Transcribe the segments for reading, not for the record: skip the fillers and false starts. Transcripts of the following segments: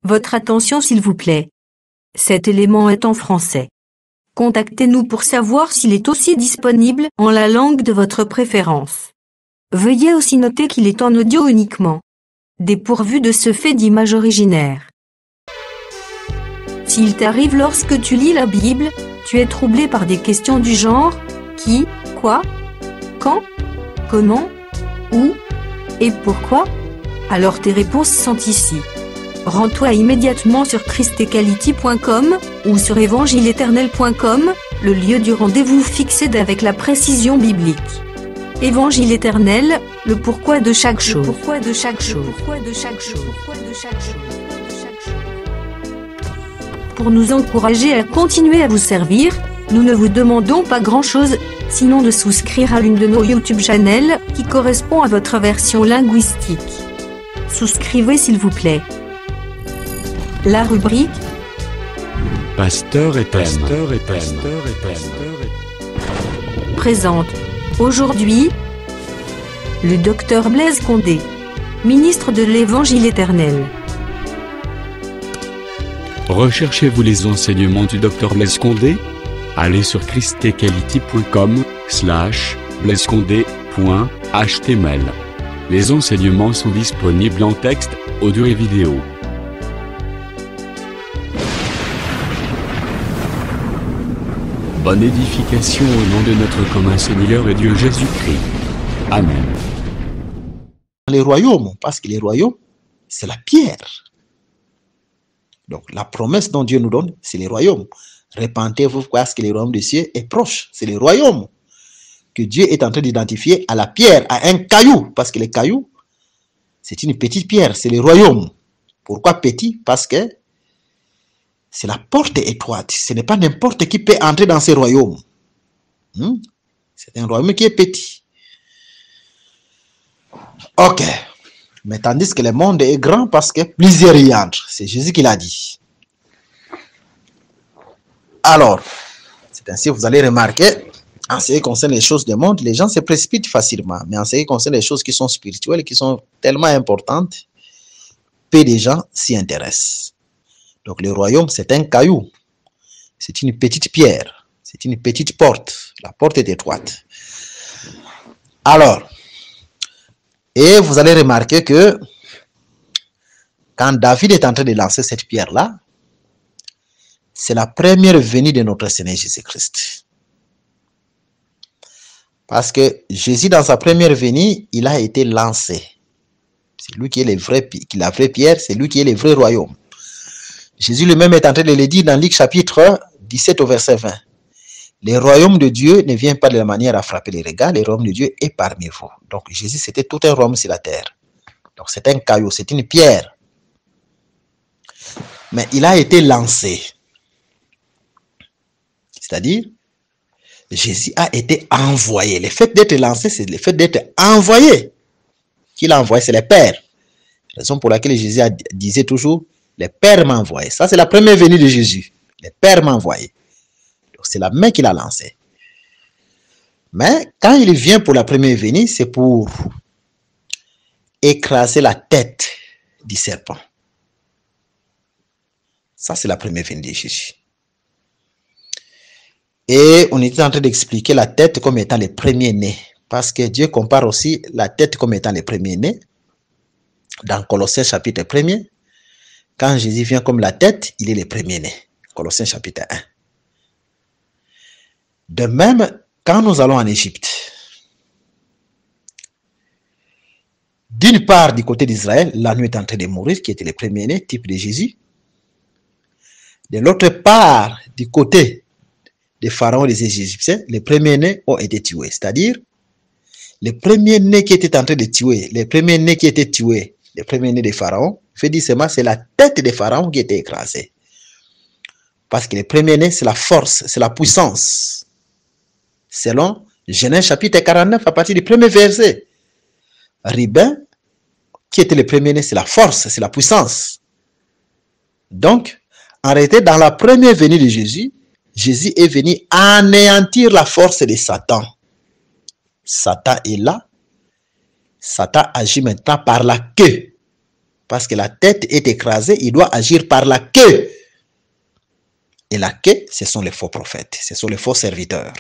Votre attention s'il vous plaît. Cet élément est en français. Contactez-nous pour savoir s'il est aussi disponible en la langue de votre préférence. Veuillez aussi noter qu'il est en audio uniquement. Dépourvu de ce fait d'image originaire. S'il t'arrive lorsque tu lis la Bible, tu es troublé par des questions du genre « qui, quoi, quand, comment, où et pourquoi ?» Alors tes réponses sont ici. Rends-toi immédiatement sur christequality.com ou sur évangileéternel.com, le lieu du rendez-vous fixé avec la précision biblique. Évangile éternel, le pourquoi de chaque chose. Pourquoi de chaque chose. Pourquoi de chaque chose. Pourquoi de chaque chose. Pour nous encourager à continuer à vous servir, nous ne vous demandons pas grand-chose, sinon de souscrire à l'une de nos YouTube channels qui correspond à votre version linguistique. Souscrivez s'il vous plaît. La rubrique Pasteur et Thème présente aujourd'hui le docteur Blaise Condé, ministre de l'Évangile éternel. Recherchez-vous les enseignements du docteur Blaise Condé? Allez sur christequality.com/blaisecondé.html. Les enseignements sont disponibles en texte, audio et vidéo. Bonne édification au nom de notre commun Seigneur et Dieu Jésus-Christ. Amen. Les royaumes, parce que les royaumes, c'est la pierre. Donc la promesse dont Dieu nous donne, c'est les royaumes. Repentez-vous parce que le royaume des cieux est proche. C'est les royaumes que Dieu est en train d'identifier à la pierre, à un caillou. Parce que les cailloux, c'est une petite pierre, c'est les royaumes. Pourquoi petit? Parce que c'est la porte étroite. Ce n'est pas n'importe qui peut entrer dans ces royaumes. C'est un royaume qui est petit. Ok. Mais tandis que le monde est grand parce que plusieurs y entrent. C'est Jésus qui l'a dit. Alors, c'est ainsi que vous allez remarquer, en ce qui concerne les choses du monde, les gens se précipitent facilement. Mais en ce qui concerne les choses qui sont spirituelles, qui sont tellement importantes, peu de gens s'y intéressent. Donc le royaume, c'est un caillou. C'est une petite pierre. C'est une petite porte. La porte est étroite. Alors, et vous allez remarquer que quand David est en train de lancer cette pierre-là, c'est la première venue de notre Seigneur Jésus-Christ. Parce que Jésus, dans sa première venue, il a été lancé. C'est lui qui est la vraie pierre, c'est lui qui est le vrai royaume. Jésus lui-même est en train de le dire dans Luc chapitre 17 au verset 20. Le royaume de Dieu ne vient pas de la manière à frapper les regards, le royaume de Dieu est parmi vous. Donc Jésus, c'était tout un royaume sur la terre. Donc c'est un caillou, c'est une pierre. Mais il a été lancé. C'est-à-dire, Jésus a été envoyé. Le fait d'être lancé, c'est le fait d'être envoyé. Qui l'a envoyé? C'est le Père. Raison pour laquelle Jésus disait toujours, le Père m'a envoyé. Ça, c'est la première venue de Jésus. Le Père m'a envoyé. Donc, c'est la main qu'il a lancée. Mais quand il vient pour la première venue, c'est pour écraser la tête du serpent. Ça, c'est la première venue de Jésus. Et on était en train d'expliquer la tête comme étant le premier-né. Parce que Dieu compare aussi la tête comme étant le premier-né. Dans Colossiens chapitre 1er, quand Jésus vient comme la tête, il est le premier-né. Colossiens chapitre 1. De même, quand nous allons en Égypte, d'une part, du côté d'Israël, l'agneau est en train de mourir, qui était le premier-né, type de Jésus. De l'autre part, du côté des pharaons et des Égyptiens, les premiers-nés ont été tués. C'est-à-dire, les premiers-nés qui étaient en train de tuer, les premiers-nés qui étaient tués, les premiers-nés des pharaons, fait dire seulement, c'est la tête des pharaons qui était écrasée. Parce que les premiers-nés, c'est la force, c'est la puissance. Selon Genèse chapitre 49, à partir du premier verset. Ribin, qui était le premier-né, c'est la force, c'est la puissance. Donc, en réalité, dans la première venue de Jésus, Jésus est venu anéantir la force de Satan. Satan est là. Satan agit maintenant par la queue. Parce que la tête est écrasée, il doit agir par la queue. Et la queue, ce sont les faux prophètes, ce sont les faux serviteurs.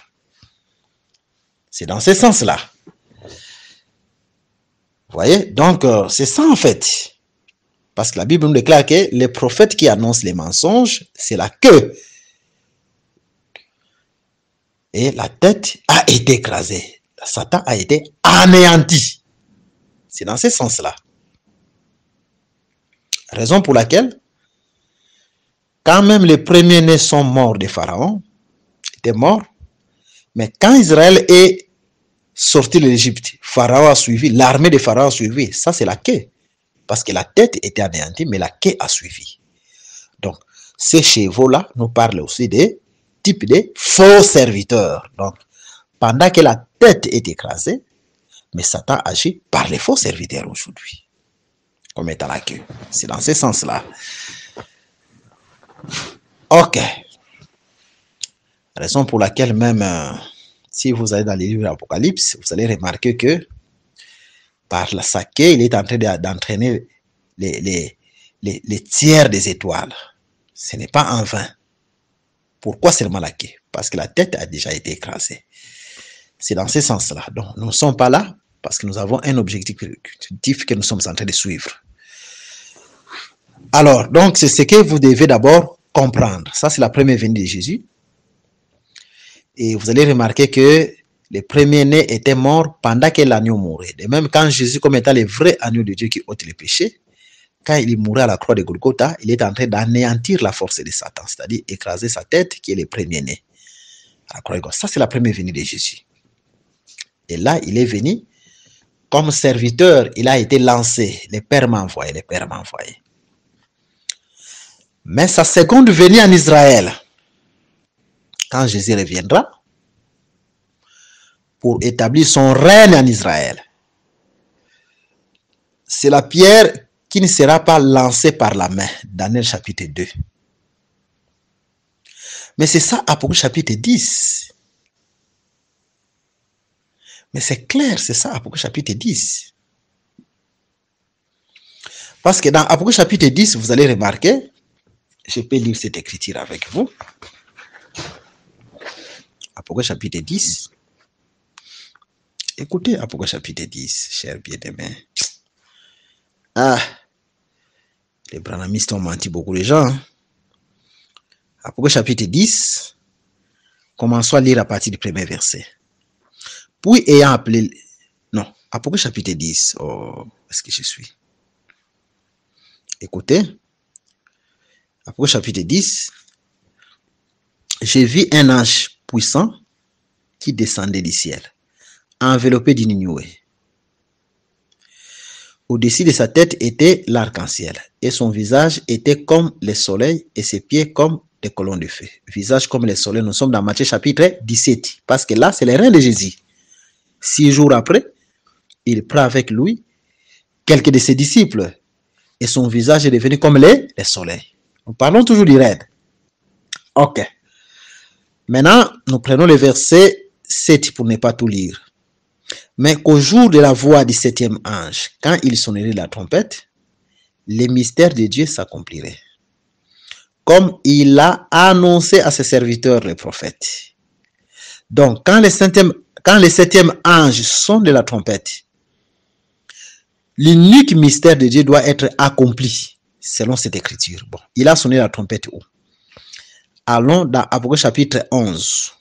C'est dans ce sens-là. Vous voyez? Donc, c'est ça en fait. Parce que la Bible nous déclare que les prophètes qui annoncent les mensonges, c'est la queue. Et la tête a été écrasée. Satan a été anéanti. C'est dans ce sens-là. Raison pour laquelle, quand même les premiers-nés sont morts de Pharaon, étaient morts, mais quand Israël est sorti de l'Égypte, Pharaon a suivi, l'armée de Pharaon a suivi. Ça, c'est la queue. Parce que la tête était anéantie, mais la queue a suivi. Donc, ces chevaux-là nous parlent aussi des types de faux serviteurs. Donc, pendant que la tête est écrasée, mais Satan agit par les faux serviteurs aujourd'hui, comme étant la queue. C'est dans ce sens-là. Ok. Raison pour laquelle même, si vous allez dans les livres d'Apocalypse, vous allez remarquer que par sa queue, il est en train d'entraîner les tiers des étoiles. Ce n'est pas en vain. Pourquoi seulement la queue? Parce que la tête a déjà été écrasée. C'est dans ce sens-là. Donc, nous ne sommes pas là parce que nous avons un objectif que nous sommes en train de suivre. Alors, donc, c'est ce que vous devez d'abord comprendre. Ça, c'est la première venue de Jésus. Et vous allez remarquer que les premiers-nés étaient morts pendant que l'agneau mourait. De même, quand Jésus, comme étant le vrai agneau de Dieu qui ôte les péchés, quand il mourait à la croix de Golgotha, il est en train d'anéantir la force de Satan, c'est-à-dire écraser sa tête qui est le premier-né. Ça, c'est la première venue de Jésus. Et là, il est venu comme serviteur, il a été lancé. Le Père m'a envoyé, le Père m'a envoyé. Mais sa seconde venue en Israël, quand Jésus reviendra, pour établir son règne en Israël, c'est la pierre qui ne sera pas lancée par la main. Daniel chapitre 2. Mais c'est ça, Apocalypse chapitre 10. Mais c'est clair, c'est ça, Apocalypse chapitre 10. Parce que dans Apocalypse chapitre 10, vous allez remarquer, je peux lire cette écriture avec vous. Apocalypse chapitre 10. Écoutez Apocalypse chapitre 10, chers bien-aimés. Ah, les branhamistes ont menti beaucoup de gens. Apocalypse chapitre 10, commençons à lire à partir du premier verset. Puis ayant appelé... Non, Apocalypse chapitre 10. Oh, où est-ce que je suis? Écoutez. Apocalypse chapitre 10. J'ai vu un ange puissant qui descendait du ciel, enveloppé d'une nuée. Au-dessus de sa tête était l'arc-en-ciel, et son visage était comme le soleil, et ses pieds comme des colonnes de feu. Visage comme le soleil, nous sommes dans Matthieu chapitre 17, parce que là, c'est le règne de Jésus. 6 jours après, il prend avec lui quelques de ses disciples, et son visage est devenu comme le soleil. Nous parlons toujours du règne. Ok. Maintenant, nous prenons le verset 7 pour ne pas tout lire. Mais qu'au jour de la voix du 7e ange, quand il sonnerait la trompette, les mystères de Dieu s'accompliraient, comme il l'a annoncé à ses serviteurs les prophètes. Donc, quand le 7e ange sonne de la trompette, l'unique mystère de Dieu doit être accompli, selon cette écriture. Bon, il a sonné la trompette où? Allons dans Apocalypse chapitre 11,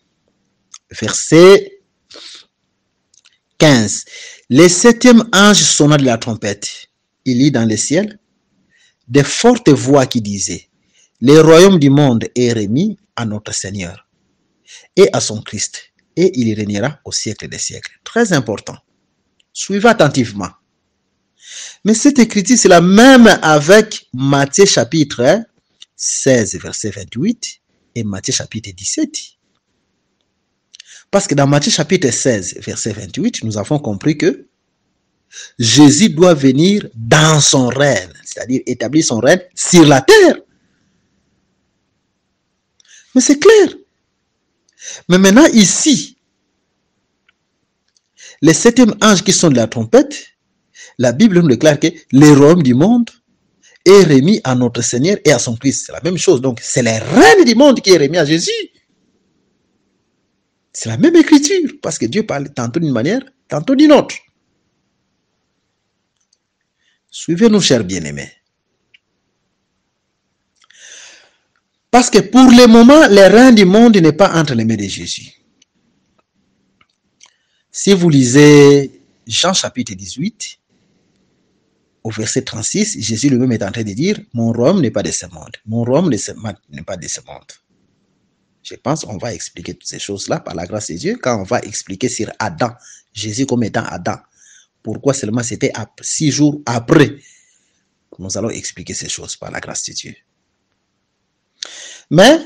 verset 15. Le 7e ange sonna de la trompette. Il lit dans le ciel de fortes voix qui disaient: le royaume du monde est remis à notre Seigneur et à son Christ, et il régnera au siècle des siècles. Très important. Suivez attentivement. Mais cette écriture, c'est la même avec Matthieu chapitre 16, verset 28 et Matthieu chapitre 17. Parce que dans Matthieu chapitre 16, verset 28, nous avons compris que Jésus doit venir dans son règne, c'est-à-dire établir son règne sur la terre. Mais c'est clair. Mais maintenant, ici, les 7e anges qui sont de la trompette, la Bible nous déclare que le royaume du monde est remis à notre Seigneur et à son Christ. C'est la même chose. Donc, c'est le règne du monde qui est remis à Jésus. C'est la même écriture, parce que Dieu parle tantôt d'une manière, tantôt d'une autre. Suivez-nous, chers bien-aimés. Parce que pour le moment, le règne du monde n'est pas entre les mains de Jésus. Si vous lisez Jean chapitre 18, au verset 36, Jésus lui-même est en train de dire, mon royaume n'est pas de ce monde. Mon royaume n'est pas de ce monde. Je pense qu'on va expliquer toutes ces choses-là par la grâce de Dieu quand on va expliquer sur Adam, Jésus comme étant Adam. Pourquoi seulement c'était 6 jours après. Nous allons expliquer ces choses par la grâce de Dieu. Mais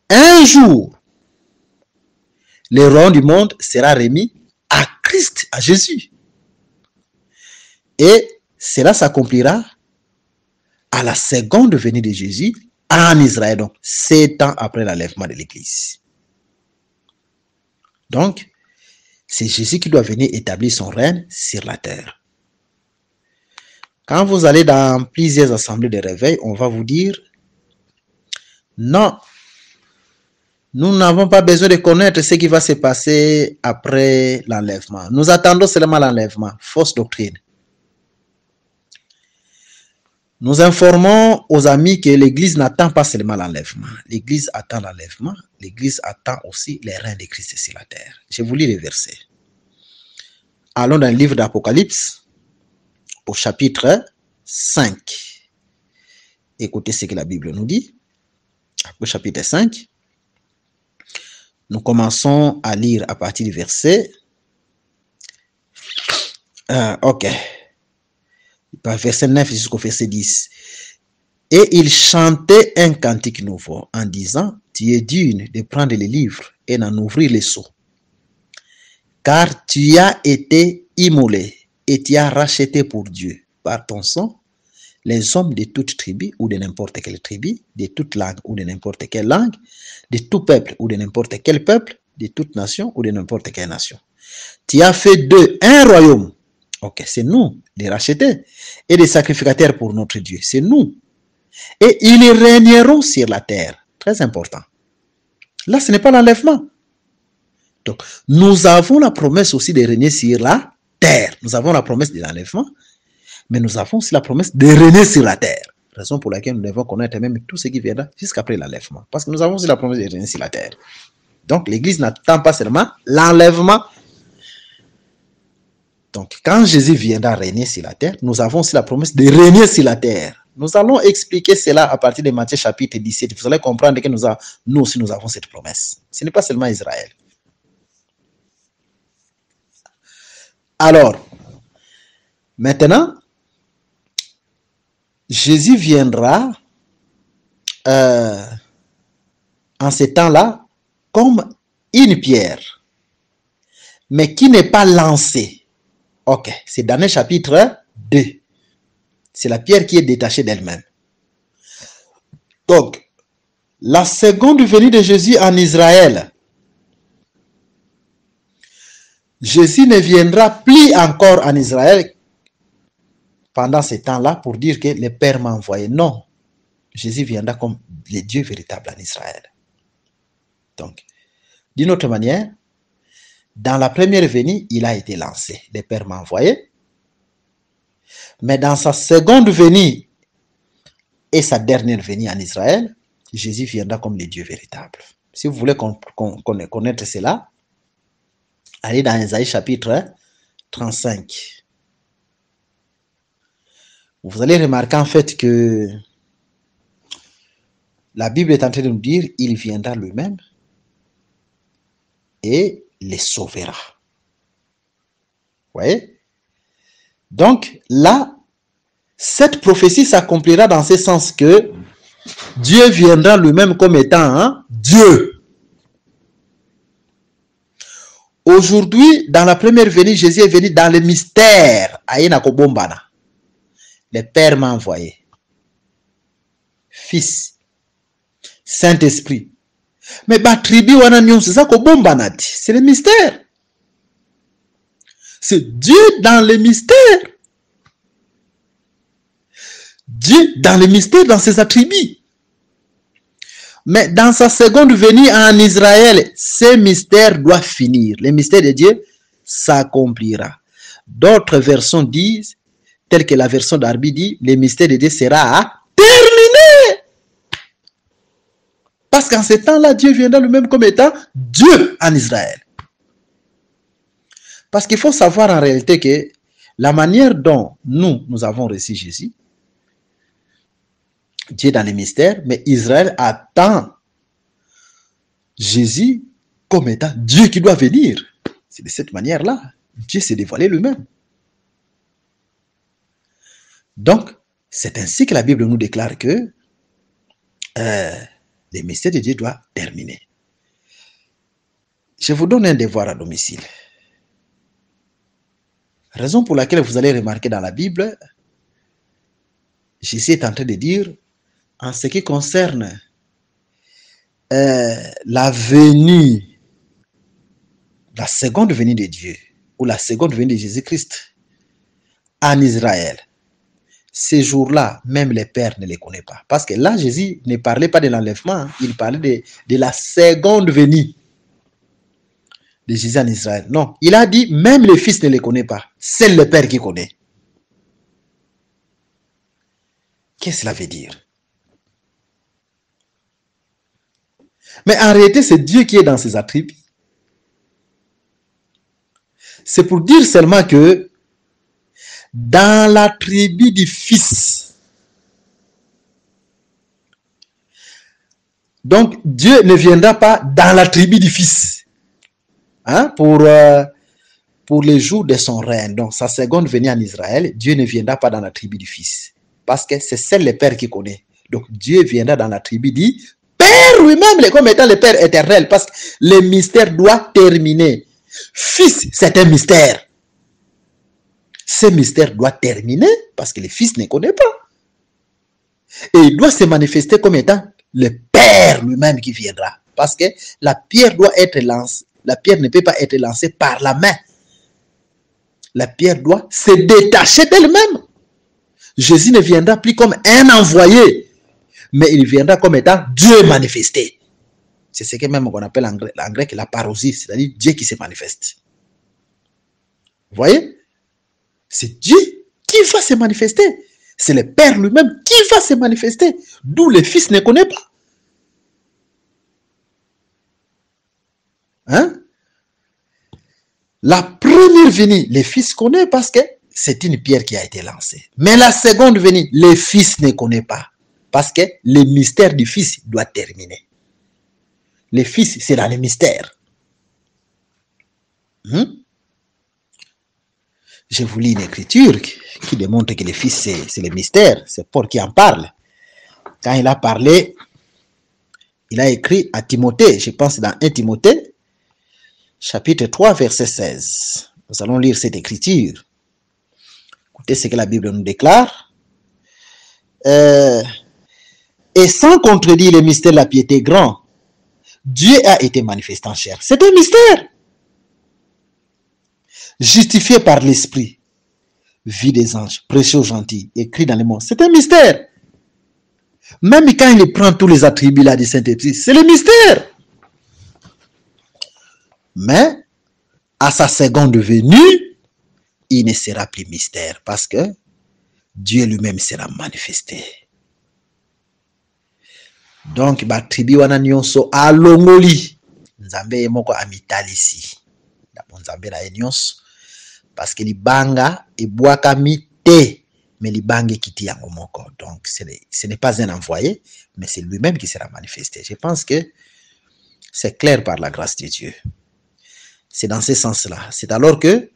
un jour, le royaume du monde sera remis à Christ, à Jésus. Et cela s'accomplira à la seconde venue de Jésus en Israël, donc 7 ans après l'enlèvement de l'Église. Donc, c'est Jésus qui doit venir établir son règne sur la terre. Quand vous allez dans plusieurs assemblées de réveil, on va vous dire, non, nous n'avons pas besoin de connaître ce qui va se passer après l'enlèvement. Nous attendons seulement l'enlèvement. Fausse doctrine. Nous informons aux amis que l'Église n'attend pas seulement l'enlèvement. L'Église attend l'enlèvement. L'Église attend aussi le règne de Christ sur la terre. Je vous lis les versets. Allons dans le livre d'Apocalypse, au chapitre 5. Écoutez ce que la Bible nous dit. Au chapitre 5. Nous commençons à lire à partir du verset. Verset 9 jusqu'au verset 10. Et il chantait un cantique nouveau en disant, tu es digne de prendre les livres et d'en ouvrir les sceaux. Car tu as été immolé et tu as racheté pour Dieu par ton sang les hommes de toute tribu ou de n'importe quelle tribu, de toute langue ou de n'importe quelle langue, de tout peuple ou de n'importe quel peuple, de toute nation ou de n'importe quelle nation. Tu as fait d'eux un royaume. Ok, c'est nous, les rachetés, et des sacrificateurs pour notre Dieu. C'est nous. Et ils régneront sur la terre. Très important. Là, ce n'est pas l'enlèvement. Donc, nous avons la promesse aussi de régner sur la terre. Nous avons la promesse de l'enlèvement, mais nous avons aussi la promesse de régner sur la terre. Raison pour laquelle nous devons connaître même tout ce qui viendra jusqu'après l'enlèvement. Parce que nous avons aussi la promesse de régner sur la terre. Donc, l'Église n'attend pas seulement l'enlèvement. Donc, quand Jésus viendra régner sur la terre, nous avons aussi la promesse de régner sur la terre. Nous allons expliquer cela à partir de Matthieu chapitre 17. Vous allez comprendre que nous aussi nous avons cette promesse. Ce n'est pas seulement Israël. Alors, maintenant, Jésus viendra en ces temps-là comme une pierre, mais qui n'est pas lancée. Ok, c'est Daniel chapitre 2. C'est la pierre qui est détachée d'elle-même. Donc, la seconde venue de Jésus en Israël, Jésus ne viendra plus encore en Israël pendant ce temps-là pour dire que le Père m'a envoyé. Non, Jésus viendra comme le Dieu véritable en Israël. Donc, d'une autre manière, dans la première venue, il a été lancé. Le Père m'a envoyé. Mais dans sa seconde venue et sa dernière venue en Israël, Jésus viendra comme le Dieu véritable. Si vous voulez connaître cela, allez dans Ésaïe chapitre 35. Vous allez remarquer en fait que la Bible est en train de nous dire il viendra lui-même et les sauvera. Vous voyez? Donc là, cette prophétie s'accomplira dans ce sens que Dieu viendra lui-même comme étant Dieu. Aujourd'hui, dans la première venue, Jésus est venu dans le mystère. Le Père m'a envoyé. Fils, Saint-Esprit. Mais c'est le mystère. C'est Dieu dans le mystère. Dieu dans le mystère, dans ses attributs. Mais dans sa seconde venue en Israël, ce mystère doit finir. Le mystère de Dieu s'accomplira. D'autres versions disent, telle que la version d'Arbi dit, le mystère de Dieu sera terminé. Parce qu'en ce temps-là, Dieu viendra lui-même comme étant Dieu en Israël. Parce qu'il faut savoir en réalité que la manière dont nous avons reçu Jésus, Dieu dans les mystères, mais Israël attend Jésus comme étant Dieu qui doit venir. C'est de cette manière-là. Dieu s'est dévoilé lui-même. Donc, c'est ainsi que la Bible nous déclare que le mystère de Dieu doit terminer. Je vous donne un devoir à domicile. Raison pour laquelle vous allez remarquer dans la Bible, Jésus est en train de dire, en ce qui concerne la venue, la seconde venue de Dieu, ou la seconde venue de Jésus-Christ en Israël, ces jours-là, même les pères ne les connaissent pas. Parce que là, Jésus ne parlait pas de l'enlèvement, il parlait de la seconde venue de Jésus en Israël. Non, il a dit, même les fils ne les connaissent pas, c'est le Père qui connaît. Qu'est-ce que cela veut dire? Mais en réalité, c'est Dieu qui est dans ses attributs. C'est pour dire seulement que dans l'attribut du Fils, donc Dieu ne viendra pas dans l'attribut du Fils pour les jours de son règne. Donc sa seconde venue en Israël, Dieu ne viendra pas dans l'attribut du Fils. Parce que c'est seul le Père qui connaît. Donc Dieu viendra dans l'attribut du Père lui-même, comme étant le Père éternel. Parce que le mystère doit terminer. Fils, c'est un mystère. Ce mystère doit terminer parce que le Fils ne connaît pas. Et il doit se manifester comme étant le Père lui-même qui viendra. Parce que la pierre doit être lancée. La pierre ne peut pas être lancée par la main. La pierre doit se détacher d'elle-même. Jésus ne viendra plus comme un envoyé, mais il viendra comme étant Dieu manifesté. C'est ce que même on appelle en grec la parousie, c'est-à-dire Dieu qui se manifeste. Vous voyez? C'est Dieu qui va se manifester. C'est le Père lui-même qui va se manifester. D'où le Fils ne connaît pas. La première venue, le Fils connaît parce que c'est une pierre qui a été lancée. Mais la seconde venue, le Fils ne connaît pas. Parce que le mystère du Fils doit terminer. Le Fils, c'est dans le mystère. Je vous lis une écriture qui démontre que le Fils, c'est le mystère. C'est Paul qui en parle. Quand il a parlé, il a écrit à Timothée, je pense dans 1 Timothée, chapitre 3, verset 16. Nous allons lire cette écriture. Écoutez ce que la Bible nous déclare. Et sans contredire le mystère de la piété grand, Dieu a été manifesté en chair. C'est un mystère. Justifié par l'Esprit, vie des anges, précieux gentil, écrit dans les mots. C'est un mystère. Même quand il prend tous les attributs là du Saint-Esprit, c'est le mystère. Mais à sa seconde venue, il ne sera plus mystère parce que Dieu lui-même sera manifesté. Donc, tribu wana nyonso alongoli nzambe moko amitalisi. Ndapo nzambe la nyonso parce que libanga ebwakami te mais libanga kiti yango moko. Donc, ce n'est pas un envoyé, mais c'est lui-même qui sera manifesté. Je pense que c'est clair par la grâce de Dieu. C'est dans ce sens-là. C'est alors que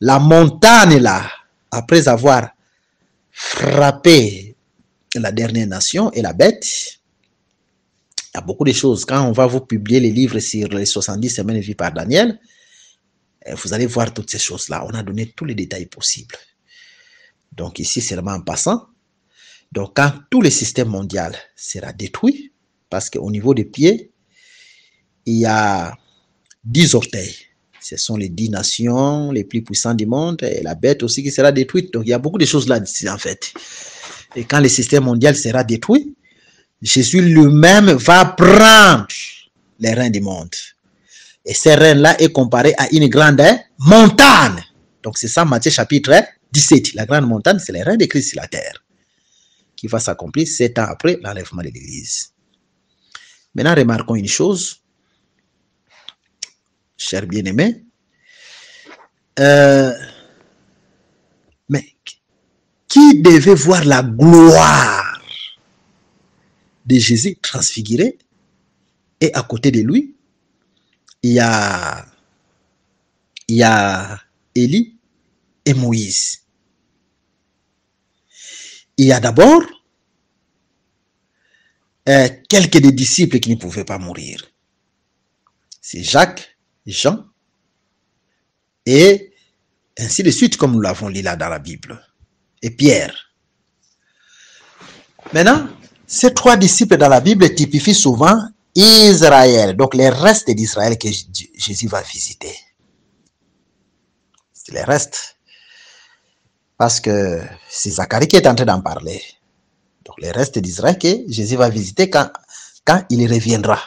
la montagne là, après avoir frappé la dernière nation et la bête, il y a beaucoup de choses. Quand on va vous publier les livres sur les 70 semaines vues par Daniel, vous allez voir toutes ces choses-là. On a donné tous les détails possibles. Donc ici, c'est seulement en passant. Donc quand tout le système mondial sera détruit, parce qu'au niveau des pieds, il y a 10 orteils. Ce sont les 10 nations les plus puissantes du monde et la bête aussi qui sera détruite. Donc il y a beaucoup de choses là en fait. Et quand le système mondial sera détruit, Jésus lui-même va prendre les reins du monde. Et ces reins-là est comparé à une grande montagne. Donc c'est ça Matthieu chapitre 17. La grande montagne, c'est les reins de Christ sur la terre, qui va s'accomplir 7 ans après l'enlèvement de l'Église. Maintenant, remarquons une chose, chers bien-aimés. Mais qui devait voir la gloire de Jésus transfiguré? Et à côté de lui, il y a Élie et Moïse. Il y a d'abord quelques des disciples qui ne pouvaient pas mourir. C'est Jacques, Jean, et ainsi de suite, comme nous l'avons lu là dans la Bible. Et Pierre. Maintenant, ces 3 disciples dans la Bible typifient souvent Israël, donc les restes d'Israël que Jésus va visiter. C'est les restes. Parce que c'est Zacharie qui est en train d'en parler. Donc les restes d'Israël que Jésus va visiter quand il reviendra.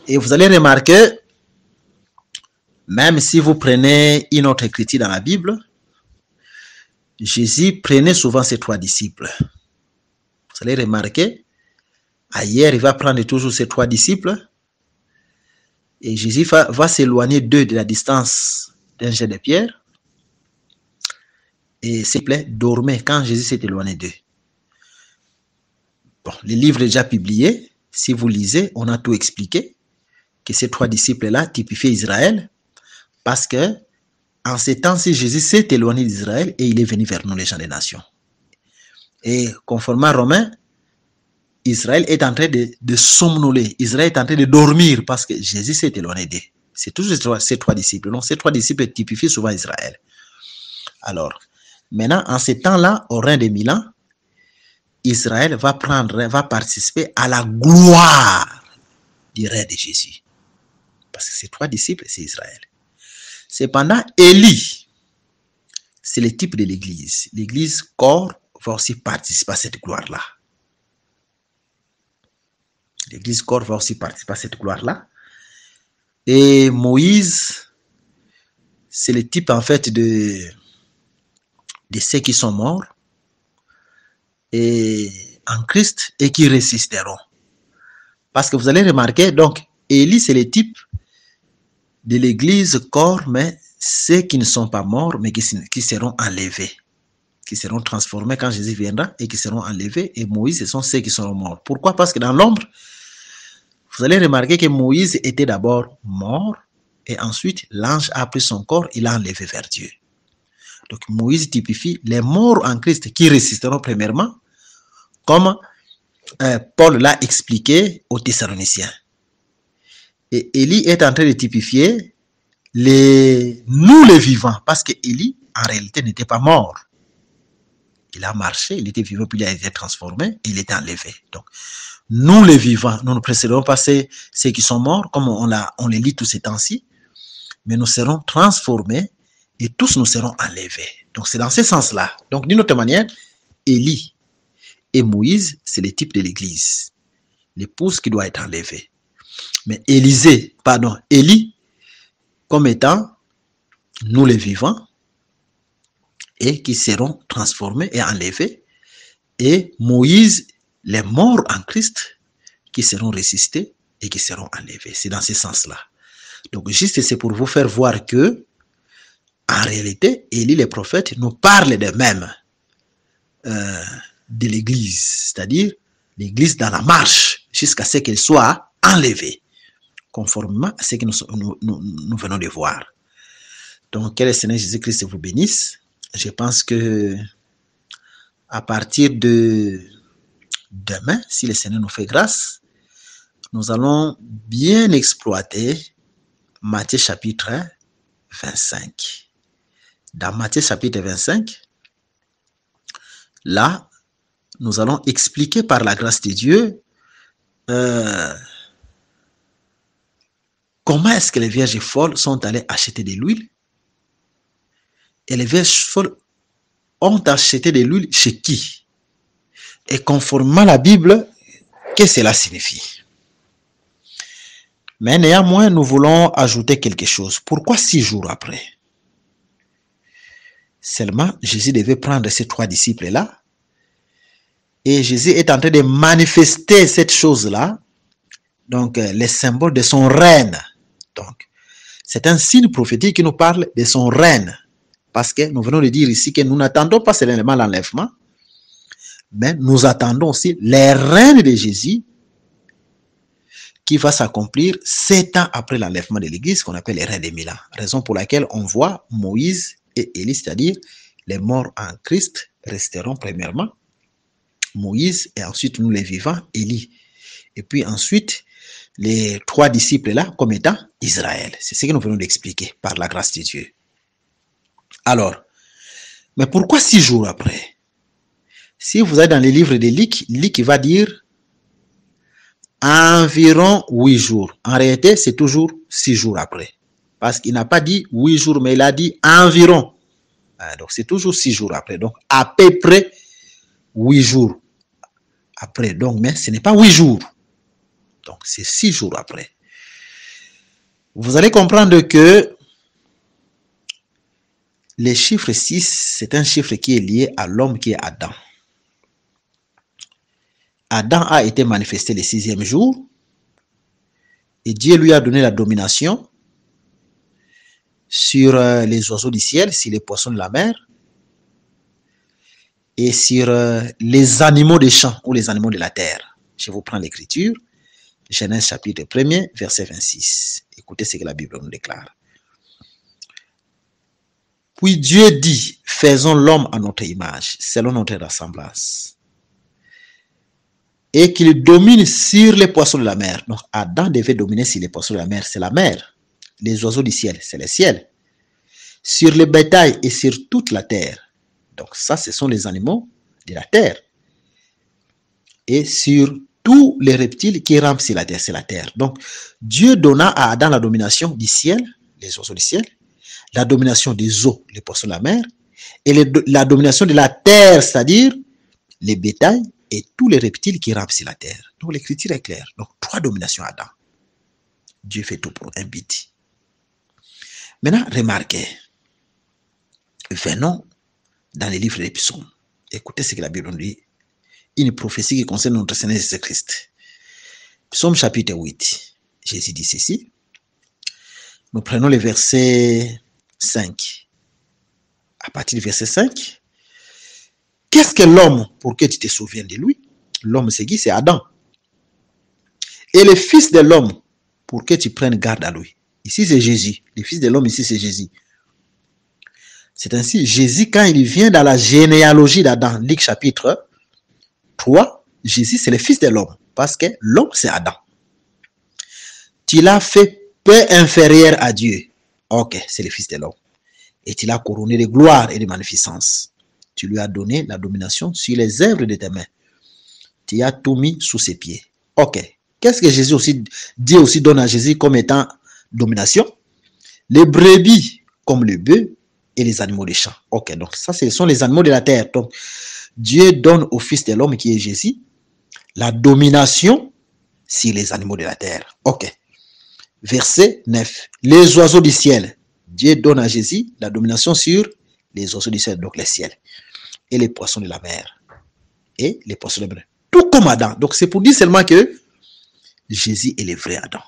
Et vous allez remarquer, même si vous prenez une autre écriture dans la Bible, Jésus prenait souvent ses 3 disciples. Vous allez remarquer, ailleurs, il va prendre toujours ses 3 disciples. Et Jésus va s'éloigner d'eux de la distance d'un jet de pierre. Et s'il vous plaît, dormez quand Jésus s'est éloigné d'eux. Bon, le livre est déjà publié. Si vous lisez, on a tout expliqué. Que ces 3 disciples-là typifiaient Israël. Parce que, en ces temps-ci, Jésus s'est éloigné d'Israël et il est venu vers nous, les gens des nations. Et conformément à Romains, Israël est en train de somnoler. Israël est en train de dormir parce que Jésus s'est éloigné d'eux. C'est toujours ces 3 disciples. Donc, ces 3 disciples typifient souvent Israël. Alors, maintenant, en ces temps-là, au règne de 1000 ans, Israël va participer à la gloire du règne de Jésus. Parce que ces 3 disciples, c'est Israël. Cependant, Élie, c'est le type de l'Église. L'Église corps va aussi participer à cette gloire-là. L'Église corps va aussi participer à cette gloire-là. Et Moïse, c'est le type en fait de ceux qui sont morts et en Christ et qui résisteront. Parce que vous allez remarquer, donc, Élie, c'est le type de l'Église corps, mais ceux qui ne sont pas morts, mais qui seront enlevés, qui seront transformés quand Jésus viendra et qui seront enlevés. Et Moïse, ce sont ceux qui seront morts. Pourquoi? Parce que dans l'ombre, vous allez remarquer que Moïse était d'abord mort et ensuite l'ange a pris son corps, il l'a enlevé vers Dieu. Donc Moïse typifie les morts en Christ qui résisteront premièrement, comme Paul l'a expliqué aux Thessaloniciens. Et Élie est en train de typifier nous les vivants, parce que Élie en réalité n'était pas mort. Il a marché, il était vivant, puis il a été transformé, et il était enlevé. Donc, nous les vivants, nous ne précéderons pas ceux qui sont morts, comme on les lit tous ces temps-ci, mais nous serons transformés, et tous nous serons enlevés. Donc, c'est dans ce sens-là. Donc, d'une autre manière, Élie et Moïse, c'est le type de l'Église. L'épouse qui doit être enlevée. Mais Élie, comme étant nous les vivants, et qui seront transformés et enlevés, et Moïse, les morts en Christ, qui seront ressuscités et qui seront enlevés. C'est dans ce sens-là. Donc, juste c'est pour vous faire voir que, en réalité, Élie, les prophètes, nous parlent de même de l'Église, c'est-à-dire l'Église dans la marche, jusqu'à ce qu'elle soit enlevée, conformément à ce que nous venons de voir. Donc, que le Seigneur Jésus-Christ vous bénisse. Je pense que à partir de demain, si le Seigneur nous fait grâce, nous allons bien exploiter Matthieu chapitre 25. Dans Matthieu chapitre 25, là, nous allons expliquer par la grâce de Dieu comment est-ce que les vierges folles sont allées acheter de l'huile. Et les vierges folles ont acheté de l'huile chez qui? Et conformément à la Bible, qu'est-ce que cela signifie? Mais néanmoins, nous voulons ajouter quelque chose. Pourquoi 6 jours après? Seulement, Jésus devait prendre ces 3 disciples-là. Et Jésus est en train de manifester cette chose-là. Donc, les symboles de son règne. Donc, c'est un signe prophétique qui nous parle de son règne. Parce que nous venons de dire ici que nous n'attendons pas seulement l'enlèvement, mais nous attendons aussi les règnes de Jésus qui va s'accomplir 7 ans après l'enlèvement de l'Église, qu'on appelle les règnes des 1000 ans. Raison pour laquelle on voit Moïse et Élie, c'est-à-dire les morts en Christ resteront premièrement Moïse, et ensuite nous les vivants, Élie. Et puis ensuite, les 3 disciples-là comme étant Israël. C'est ce que nous venons d'expliquer par la grâce de Dieu. Alors, mais pourquoi 6 jours après? Si vous êtes dans les livres de Luc va dire environ 8 jours. En réalité, c'est toujours 6 jours après. Parce qu'il n'a pas dit 8 jours, mais il a dit environ. Donc, c'est toujours 6 jours après. Donc, à peu près 8 jours après. Donc, mais ce n'est pas 8 jours. Donc, c'est 6 jours après. Vous allez comprendre que le chiffre 6, c'est un chiffre qui est lié à l'homme qui est Adam. Adam a été manifesté le 6e jour et Dieu lui a donné la domination sur les oiseaux du ciel, sur les poissons de la mer et sur les animaux des champs ou les animaux de la terre. Je vous prends l'écriture, Genèse chapitre 1er, verset 26. Écoutez ce que la Bible nous déclare. Puis Dieu dit, faisons l'homme à notre image, selon notre ressemblance, et qu'il domine sur les poissons de la mer. Donc Adam devait dominer sur les poissons de la mer, c'est la mer. Les oiseaux du ciel, c'est le ciel. Sur le bétail et sur toute la terre. Donc ça, ce sont les animaux de la terre. Et sur tous les reptiles qui rampent sur la terre, c'est la terre. Donc Dieu donna à Adam la domination du ciel, les oiseaux du ciel, la domination des eaux, les poissons de la mer, et la domination de la terre, c'est-à-dire les bétails et tous les reptiles qui rampent sur la terre. Donc l'écriture est claire. Donc 3 dominations à Adam. Dieu fait tout pour un but. Maintenant, remarquez. Venons dans les livres des psaumes. Écoutez ce que la Bible nous dit. Une prophétie qui concerne notre Seigneur Jésus-Christ. Psaume chapitre 8. Jésus dit ceci. Nous prenons le verset 5. À partir du verset 5, qu'est-ce que l'homme pour que tu te souviennes de lui? L'homme, c'est qui? C'est Adam. Et le fils de l'homme pour que tu prennes garde à lui. Ici, c'est Jésus. Le fils de l'homme, ici, c'est Jésus. C'est ainsi, Jésus, quand il vient dans la généalogie d'Adam, Luc chapitre 3, Jésus, c'est le fils de l'homme. Parce que l'homme, c'est Adam. Tu l'as fait peu inférieur à Dieu. Ok, c'est le fils de l'homme. Et tu l'as couronné de gloire et de magnificence. Tu lui as donné la domination sur les œuvres de tes mains. Tu as tout mis sous ses pieds. Ok. Qu'est-ce que Jésus aussi, Dieu aussi donne à Jésus comme étant domination? Les brebis comme le bœuf et les animaux des champs. Ok, donc ça, ce sont les animaux de la terre. Donc, Dieu donne au Fils de l'homme qui est Jésus la domination sur les animaux de la terre. Ok. Verset 9. Les oiseaux du ciel. Dieu donne à Jésus la domination sur les oiseaux du ciel, donc les ciels. Et les poissons de la mer. Et les poissons de la mer. Tout comme Adam. Donc c'est pour dire seulement que Jésus est le vrai Adam.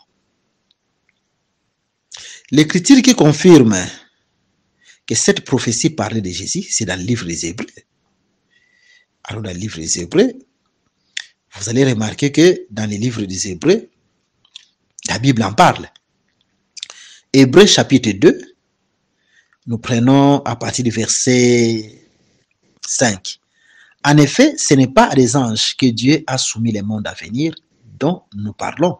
L'écriture qui confirme que cette prophétie parlait de Jésus, c'est dans le livre des Hébreux. Alors dans le livre des Hébreux, vous allez remarquer que dans les livres des Hébreux, la Bible en parle. Hébreux chapitre 2, nous prenons à partir du verset 5. En effet, ce n'est pas à des anges que Dieu a soumis les mondes à venir dont nous parlons.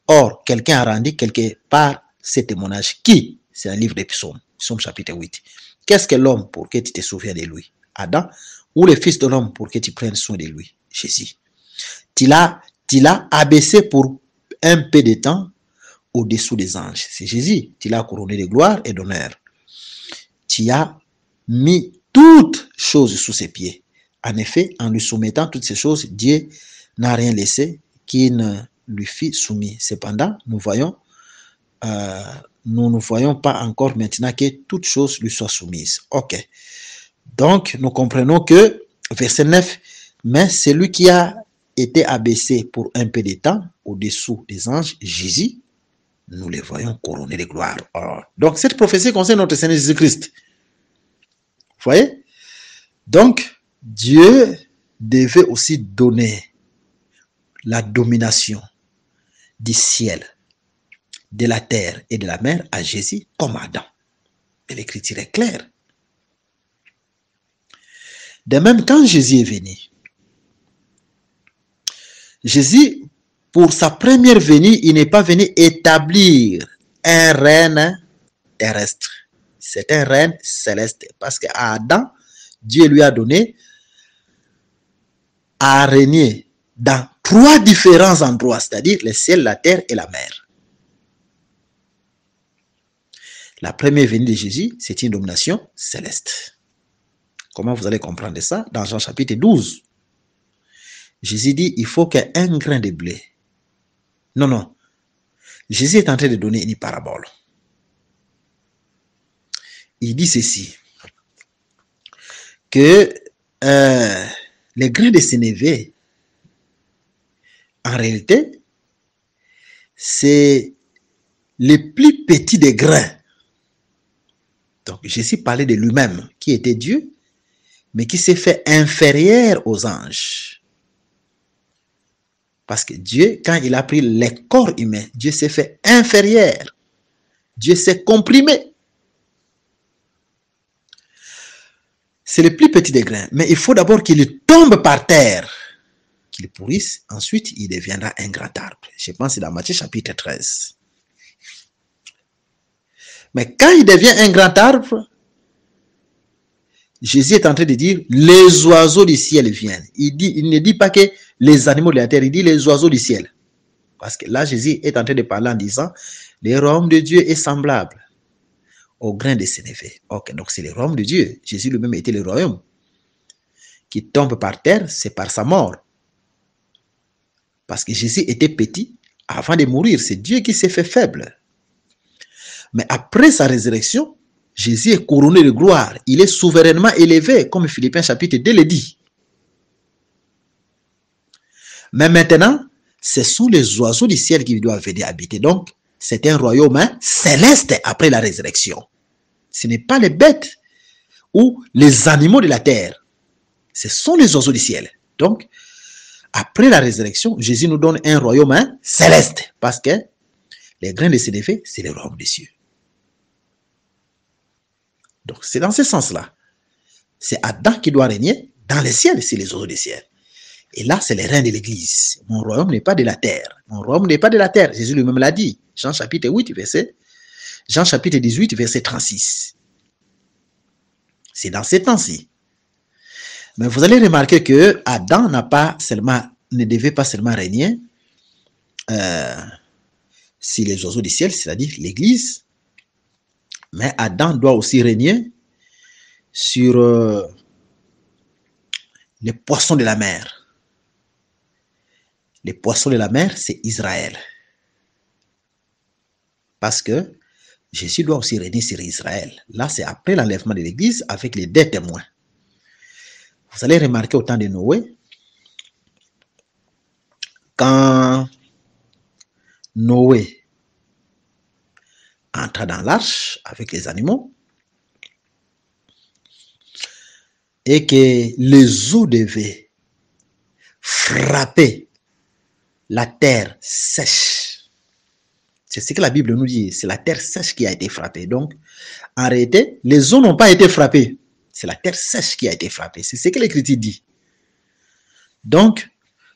Or, quelqu'un a rendu quelque part ce témoignage. Qui? C'est un livre des psaumes, psaume chapitre 8. Qu'est-ce que l'homme pour que tu te souviens de lui? Adam? Ou le fils de l'homme pour que tu prennes soin de lui? Jésus. Tu l'as abaissé pour un peu de temps au-dessous des anges. C'est Jésus. Tu l'as couronné de gloire et d'honneur. Tu as mis toutes choses sous ses pieds. En effet, en lui soumettant toutes ces choses, Dieu n'a rien laissé qui ne lui fût soumis. Cependant, nous ne voyons pas encore maintenant que toutes choses lui soient soumises. Ok. Donc, nous comprenons que, verset 9, mais celui qui a été abaissé pour un peu de temps au-dessous des anges, Jésus, nous les voyons couronnés de gloire. Alors, donc, cette prophétie concerne notre Seigneur Jésus-Christ. Vous voyez? Donc, Dieu devait aussi donner la domination du ciel, de la terre et de la mer à Jésus comme Adam. Et l'écriture est claire. De même, quand Jésus est venu, Jésus, pour sa première venue, il n'est pas venu établir un règne terrestre. C'est un règne céleste. Parce qu'à Adam, Dieu lui a donné à régner dans 3 différents endroits, c'est-à-dire le ciel, la terre et la mer. La première venue de Jésus, c'est une domination céleste. Comment vous allez comprendre ça? Dans Jean chapitre 12, Jésus dit, il faut qu'un grain de blé. Non. Jésus est en train de donner une parabole. Il dit ceci, que les grains de sénévé, en réalité, c'est les plus petits des grains. Donc, Jésus parlait de lui-même, qui était Dieu, mais qui s'est fait inférieur aux anges. Parce que Dieu, quand il a pris les corps humains, Dieu s'est fait inférieur. Dieu s'est comprimé. C'est le plus petit des grains. Mais il faut d'abord qu'il tombe par terre, qu'il pourrisse. Ensuite, il deviendra un grand arbre. Je pense que c'est dans Matthieu chapitre 13. Mais quand il devient un grand arbre, Jésus est en train de dire, les oiseaux du ciel viennent. Il ne dit pas que les animaux de la terre, il dit les oiseaux du ciel. Parce que là, Jésus est en train de parler en disant, le royaume de Dieu est semblable au grain de sénévé. Ok, donc c'est le royaume de Dieu. Jésus lui-même était le royaume. Qui tombe par terre, c'est par sa mort. Parce que Jésus était petit avant de mourir. C'est Dieu qui s'est fait faible. Mais après sa résurrection, Jésus est couronné de gloire. Il est souverainement élevé, comme Philippiens chapitre 2 le dit. Mais maintenant, ce sont les oiseaux du ciel qui doivent venir habiter. Donc, c'est un royaume céleste après la résurrection. Ce n'est pas les bêtes ou les animaux de la terre. Ce sont les oiseaux du ciel. Donc, après la résurrection, Jésus nous donne un royaume céleste. Parce que les grains de sénévé, c'est le royaume des cieux. Donc, c'est dans ce sens-là. C'est Adam qui doit régner dans les ciels, c'est les oiseaux du ciel. Et là, c'est les reins de l'église. Mon royaume n'est pas de la terre. Mon royaume n'est pas de la terre. Jésus lui-même l'a dit. Jean chapitre 18, verset 36. C'est dans ces temps-ci. Mais vous allez remarquer que Adam ne devait pas seulement régner sur les oiseaux du ciel, c'est-à-dire l'église, mais Adam doit aussi régner sur les poissons de la mer. Les poissons de la mer, c'est Israël. Parce que Jésus doit aussi régner sur Israël. Là, c'est après l'enlèvement de l'église avec les 2 témoins. Vous allez remarquer au temps de Noé, quand Noé entra dans l'arche avec les animaux et que les eaux devaient frapper la terre sèche. C'est ce que la Bible nous dit, c'est la terre sèche qui a été frappée. Donc, en réalité, les eaux n'ont pas été frappées. C'est la terre sèche qui a été frappée. C'est ce que l'Écriture dit. Donc,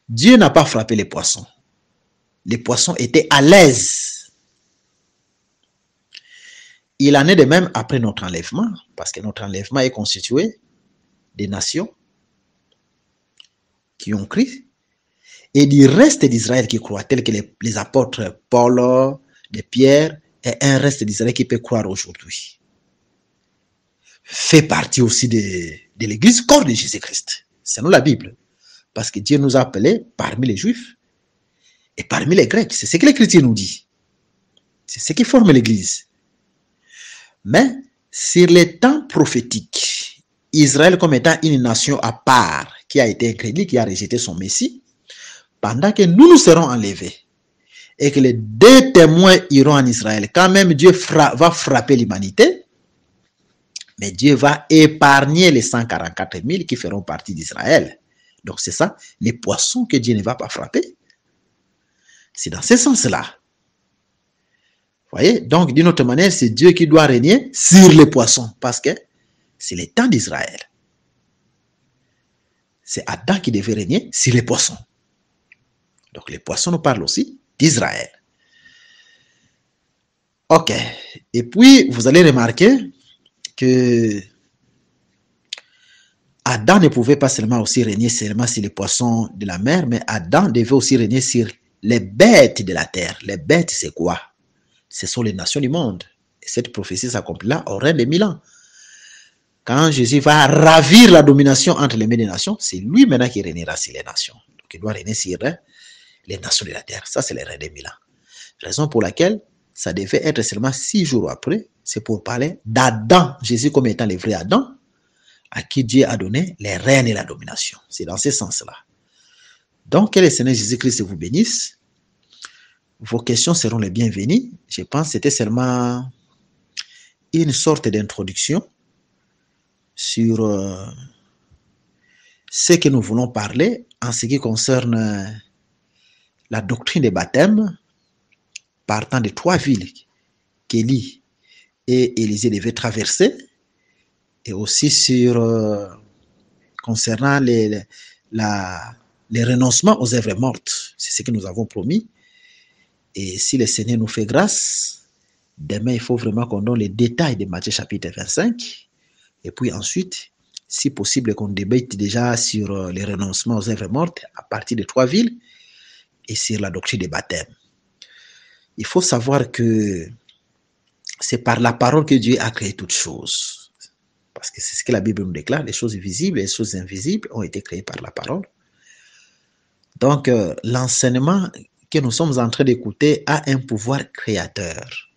Dieu n'a pas frappé les poissons. Les poissons étaient à l'aise. Il en est de même après notre enlèvement, parce que notre enlèvement est constitué des nations qui ont cru et du reste d'Israël qui croit, tel que les apôtres Paul, de Pierre, et un reste d'Israël qui peut croire aujourd'hui. Fait partie aussi de l'église corps de Jésus-Christ. selon la Bible. Parce que Dieu nous a appelés parmi les Juifs et parmi les Grecs. C'est ce que l'Écriture nous dit. C'est ce qui forme l'Église. Mais sur les temps prophétiques, Israël comme étant une nation à part, qui a été incrédule, qui a rejeté son Messie, pendant que nous serons enlevés et que les 2 témoins iront en Israël, quand même Dieu va frapper l'humanité, mais Dieu va épargner les 144 000 qui feront partie d'Israël. Donc c'est ça, les poissons que Dieu ne va pas frapper. C'est dans ce sens-là. Vous voyez? Donc d'une autre manière, c'est Dieu qui doit régner sur les poissons, parce que c'est le temps d'Israël. C'est Adam qui devait régner sur les poissons. Donc les poissons nous parlent aussi d'Israël. Ok. Et puis, vous allez remarquer que Adam ne pouvait pas seulement aussi régner seulement sur les poissons de la mer, mais Adam devait aussi régner sur les bêtes de la terre. Les bêtes, c'est quoi? Ce sont les nations du monde. Et cette prophétie s'accomplit là au règne de 1000 ans. Quand Jésus va ravir la domination entre les mains des nations, c'est lui maintenant qui régnera sur les nations. Donc il doit régner sur les nations de la terre. Ça, c'est le règne de 1000 ans. Raison pour laquelle ça devait être seulement 6 jours après. C'est pour parler d'Adam, Jésus comme étant le vrai Adam, à qui Dieu a donné les règnes et la domination. C'est dans ce sens-là. Donc, que le Seigneur Jésus-Christ vous bénisse. Vos questions seront les bienvenues. Je pense que c'était seulement une sorte d'introduction sur ce que nous voulons parler en ce qui concerne la doctrine des baptêmes, partant de 3 villes qu'Élie et Élisée devaient traverser, et aussi sur concernant les renoncements aux œuvres mortes. C'est ce que nous avons promis. Et si le Seigneur nous fait grâce, demain il faut vraiment qu'on donne les détails de Matthieu chapitre 25. Et puis ensuite, si possible, qu'on débatte déjà sur les renoncements aux œuvres mortes à partir de 3 villes et sur la doctrine des baptêmes. Il faut savoir que c'est par la parole que Dieu a créé toutes choses. Parce que c'est ce que la Bible nous déclare, les choses visibles et les choses invisibles ont été créées par la parole. Donc, l'enseignement que nous sommes en train d'écouter a un pouvoir créateur.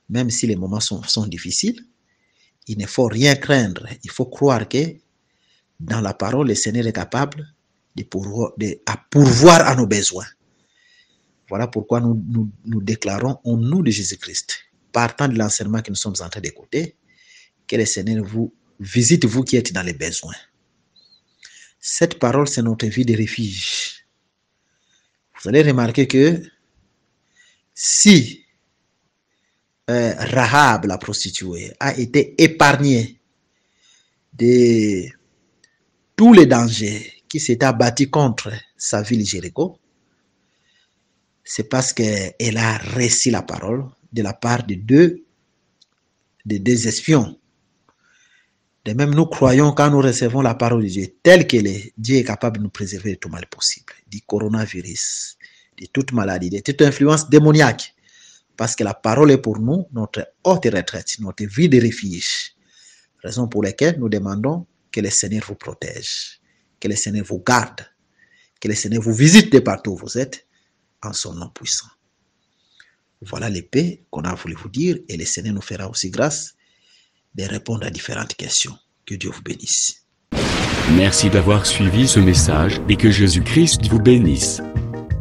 Même si les moments sont difficiles, il ne faut rien craindre. Il faut croire que dans la parole, le Seigneur est capable de pourvoir à nos besoins. Voilà pourquoi nous déclarons au nom de Jésus-Christ, partant de l'enseignement que nous sommes en train d'écouter, que le Seigneur vous visite, vous qui êtes dans les besoins. Cette parole, c'est notre vie de refuge. Vous allez remarquer que si Rahab, la prostituée, a été épargnée de tous les dangers qui s'étaient abattus contre sa ville Jéricho, c'est parce qu'elle a reçu la parole de la part de deux espions. De même, nous croyons quand nous recevons la parole de Dieu telle qu'elle est, Dieu est capable de nous préserver de tout mal possible, du coronavirus, de toute maladie, de toute influence démoniaque. Parce que la parole est pour nous notre haute retraite, notre vie de refuge. Raison pour laquelle nous demandons que le Seigneur vous protège, que le Seigneur vous garde, que le Seigneur vous visite de partout où vous êtes, en son nom puissant. Voilà l'épée qu'on a voulu vous dire, et le Seigneur nous fera aussi grâce de répondre à différentes questions. Que Dieu vous bénisse. Merci d'avoir suivi ce message et que Jésus-Christ vous bénisse.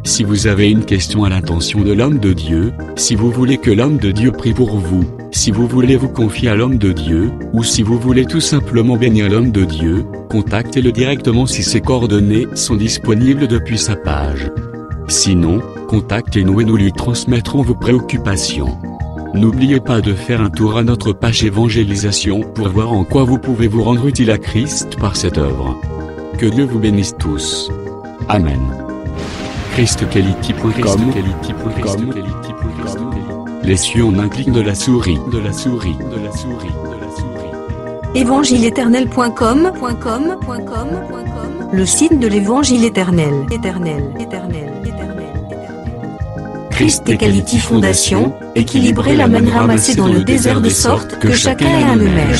Si vous avez une question à l'intention de l'homme de Dieu, si vous voulez que l'homme de Dieu prie pour vous, si vous voulez vous confier à l'homme de Dieu, ou si vous voulez tout simplement bénir l'homme de Dieu, contactez-le directement si ses coordonnées sont disponibles depuis sa page. Sinon, contactez-nous et nous lui transmettrons vos préoccupations. N'oubliez pas de faire un tour à notre page évangélisation pour voir en quoi vous pouvez vous rendre utile à Christ par cette œuvre. Que Dieu vous bénisse tous. Amen. ChristQuality.com. Les cieux en un clic de la souris. Évangile-éternel.com, le site de l'Évangile éternel. ChristQuality Fondation, équilibrer la manne ramassée dans le désert de sorte que chacun ait un email.